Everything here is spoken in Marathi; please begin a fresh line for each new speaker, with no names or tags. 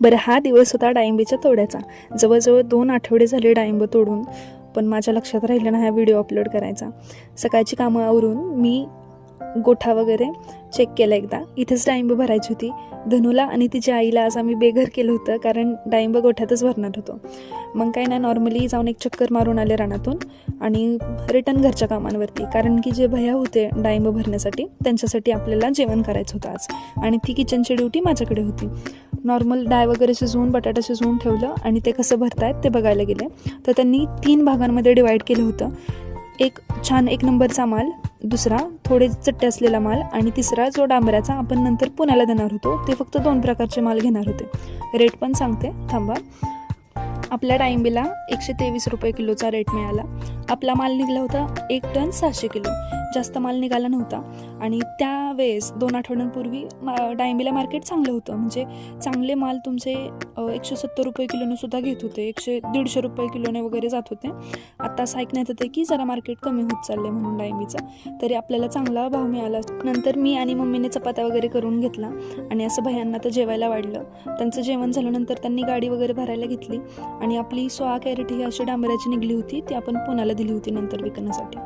बरं, हा दिवस होता डाळिंबीच्या तोड्याचा. जवळजवळ 2 आठवडे झाले डाळिंब तोडून, पण माझ्या लक्षात राहिलं ना हा व्हिडिओ अपलोड करायचा. सकाळची कामं आवरून मी गोठा वगैरे चेक केला एकदा. इथेच डाळिंब भरायची होती. धनुला आणि तिच्या आईला आज आम्ही बेघर केलं होतं, कारण डाळिंब गोठ्यातच भरणार होतो. मग काय ना, नॉर्मली जाऊन एक चक्कर मारून आले रानातून आणि रिटर्न घरच्या कामांवरती, कारण की जे भैया होते डाळिंब भरण्यासाठी त्यांच्यासाठी आपल्याला जेवण करायचं होतं आज, आणि ती किचनची ड्युटी माझ्याकडे होती. नॉर्मल डाळ वगैरे शिजवून, बटाटा शिजवून ठेवलं आणि ते कसं भरतायत ते बघायला गेले. तर त्यांनी 3 भागांमध्ये डिवाईड केलं होतं. एक छान 1 नंबरचा माल, दुसरा थोडे चट्टे असलेला माल, आणि तिसरा जो डांबराचा आपण नंतर पुण्याला देणार होतो, ते फक्त 2 प्रकारचे माल घेणार होते. रेट पण सांगते, थांबा. आपल्या डाळिंबीला 123 रुपये किलोचा रेट मिळाला. आपला माल निघाला होता 1 टन 600 किलो. जास्त माल निघाला नव्हता. आणि त्यावेळेस 2 आठवड्यांपूर्वी डाळिंबीला मार्केट चांगलं होतं. म्हणजे चांगले माल तुमचे 170 रुपये किलोने सुद्धा घेत होते, 100-150 रुपये किलोने वगैरे जात होते. आता असं ऐकण्यात येतं की जरा मार्केट कमी होत चाललं आहे म्हणून डाळिंबीचा. तरी आपल्याला चांगला भाव मिळाला. नंतर मी आणि मम्मीने चपात्या वगैरे करून घेतला आणि असं भैयांना तर जेवायला वाढलं. त्यांचं जेवण झाल्यानंतर त्यांनी गाडी वगैरे भरायला घेतली आणि आपली 16 कॅरेट ही अशी डांबराची निघली होती, ती आपण पुण्याला दिली होती नंतर विकण्यासाठी.